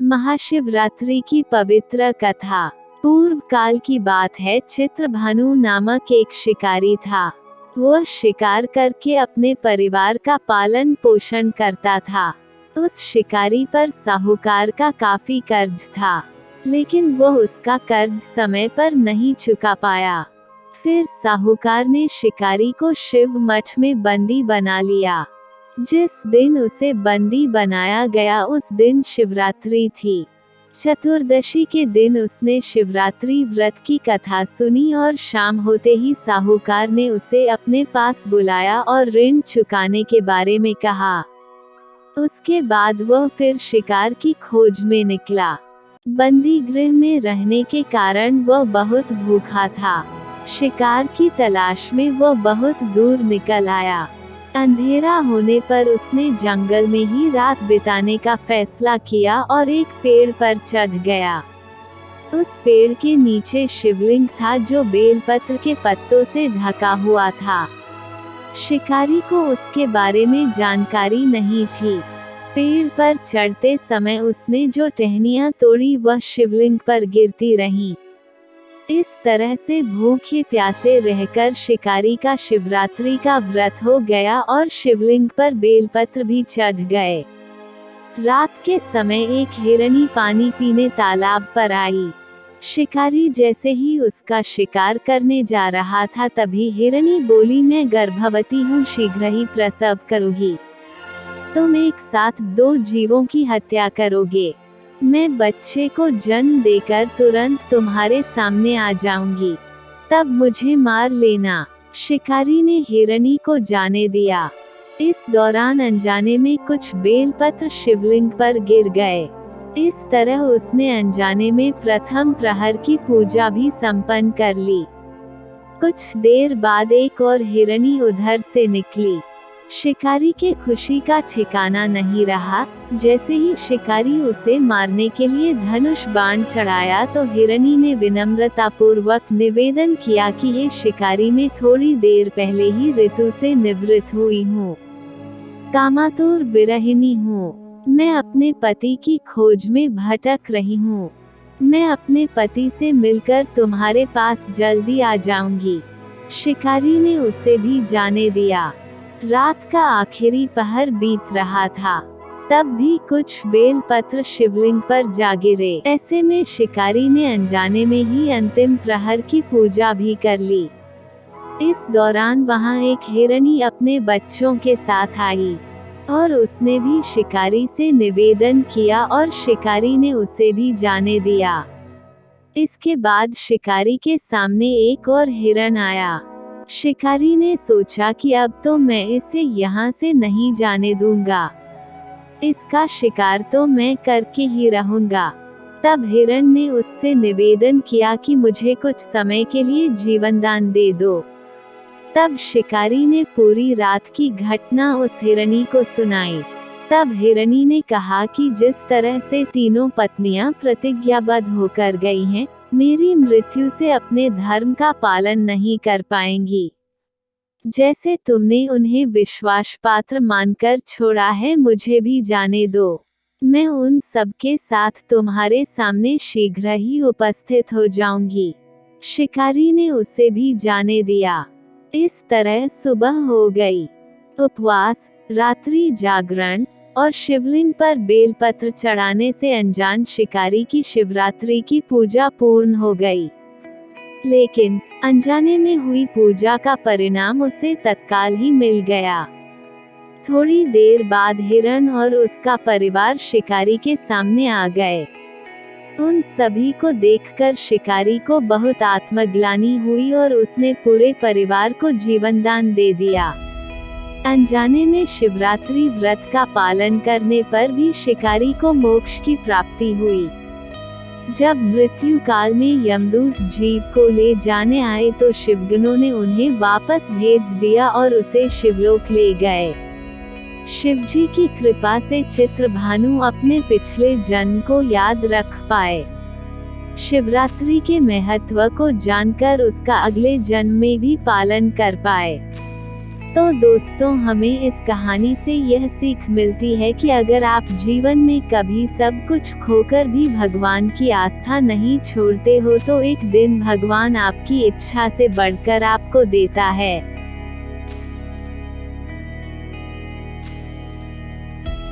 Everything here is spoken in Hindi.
महाशिवरात्रि की पवित्र कथा। पूर्व काल की बात है। चित्रभानु नामक एक शिकारी था। वह शिकार करके अपने परिवार का पालन पोषण करता था। उस शिकारी पर साहूकार का काफी कर्ज था, लेकिन वह उसका कर्ज समय पर नहीं चुका पाया। फिर साहूकार ने शिकारी को शिव मठ में बंदी बना लिया। जिस दिन उसे बंदी बनाया गया उस दिन शिवरात्रि थी। चतुर्दशी के दिन उसने शिवरात्रि व्रत की कथा सुनी और शाम होते ही साहूकार ने उसे अपने पास बुलाया और ऋण चुकाने के बारे में कहा। उसके बाद वह फिर शिकार की खोज में निकला। बंदी गृह में रहने के कारण वह बहुत भूखा था। शिकार की तलाश में वह बहुत दूर निकल आया। अंधेरा होने पर उसने जंगल में ही रात बिताने का फैसला किया और एक पेड़ पर चढ़ गया। उस पेड़ के नीचे शिवलिंग था जो बेलपत्र के पत्तों से ढका हुआ था। शिकारी को उसके बारे में जानकारी नहीं थी। पेड़ पर चढ़ते समय उसने जो टहनियां तोड़ी वह शिवलिंग पर गिरती रहीं। इस तरह से भूखे प्यासे रहकर शिकारी का शिवरात्रि का व्रत हो गया और शिवलिंग पर बेलपत्र भी चढ़ गए। रात के समय एक हिरनी पानी पीने तालाब पर आई। शिकारी जैसे ही उसका शिकार करने जा रहा था तभी हिरनी बोली, मैं गर्भवती हूँ, शीघ्र ही प्रसव करूंगी। तुम एक साथ दो जीवों की हत्या करोगे। मैं बच्चे को जन्म देकर तुरंत तुम्हारे सामने आ जाऊंगी, तब मुझे मार लेना। शिकारी ने हिरनी को जाने दिया। इस दौरान अनजाने में कुछ बेलपत्र शिवलिंग पर गिर गए। इस तरह उसने अनजाने में प्रथम प्रहर की पूजा भी संपन्न कर ली। कुछ देर बाद एक और हिरनी उधर से निकली। शिकारी के खुशी का ठिकाना नहीं रहा। जैसे ही शिकारी उसे मारने के लिए धनुष बाण चढ़ाया तो हिरनी ने विनम्रतापूर्वक निवेदन किया कि ये शिकारी में थोड़ी देर पहले ही ऋतु से निवृत्त हुई हूँ, कामातुर विरहिणी हूँ। मैं अपने पति की खोज में भटक रही हूँ। मैं अपने पति से मिलकर तुम्हारे पास जल्दी आ जाऊंगी। शिकारी ने उसे भी जाने दिया। रात का आखिरी पहर बीत रहा था, तब भी कुछ बेलपत्र शिवलिंग पर जा गिरे। ऐसे में शिकारी ने अनजाने में ही अंतिम प्रहर की पूजा भी कर ली। इस दौरान वहां एक हिरनी अपने बच्चों के साथ आई और उसने भी शिकारी से निवेदन किया और शिकारी ने उसे भी जाने दिया। इसके बाद शिकारी के सामने एक और हिरण आया। शिकारी ने सोचा कि अब तो मैं इसे यहाँ से नहीं जाने दूंगा, इसका शिकार तो मैं करके ही रहूंगा। तब हिरण ने उससे निवेदन किया कि मुझे कुछ समय के लिए जीवनदान दे दो। तब शिकारी ने पूरी रात की घटना उस हिरनी को सुनाई। तब हिरनी ने कहा कि जिस तरह से तीनों पत्नियां प्रतिज्ञाबद्ध होकर गई हैं, मेरी मृत्यु से अपने धर्म का पालन नहीं कर पाएंगी। जैसे तुमने उन्हें विश्वास पात्र मानकर छोड़ा है, मुझे भी जाने दो। मैं उन सब के साथ तुम्हारे सामने शीघ्र ही उपस्थित हो जाऊंगी। शिकारी ने उसे भी जाने दिया। इस तरह सुबह हो गई। उपवास, रात्रि जागरण और शिवलिंग पर बेलपत्र चढ़ाने से अनजान शिकारी की शिवरात्रि की पूजा पूर्ण हो गई। लेकिन अनजाने में हुई पूजा का परिणाम उसे तत्काल ही मिल गया। थोड़ी देर बाद हिरण और उसका परिवार शिकारी के सामने आ गए। उन सभी को देखकर शिकारी को बहुत आत्मग्लानि हुई और उसने पूरे परिवार को जीवनदान दे दिया। अनजाने में शिवरात्रि व्रत का पालन करने पर भी शिकारी को मोक्ष की प्राप्ति हुई। जब मृत्यु काल में यमदूत जीव को ले जाने आए तो शिवगणों ने उन्हें वापस भेज दिया और उसे शिवलोक ले गए। शिवजी की कृपा से चित्रभानु अपने पिछले जन्म को याद रख पाए। शिवरात्रि के महत्व को जानकर उसका अगले जन्म में भी पालन कर पाए। तो दोस्तों, हमें इस कहानी से यह सीख मिलती है कि अगर आप जीवन में कभी सब कुछ खोकर भी भगवान की आस्था नहीं छोड़ते हो तो एक दिन भगवान आपकी इच्छा से बढ़कर आपको देता है।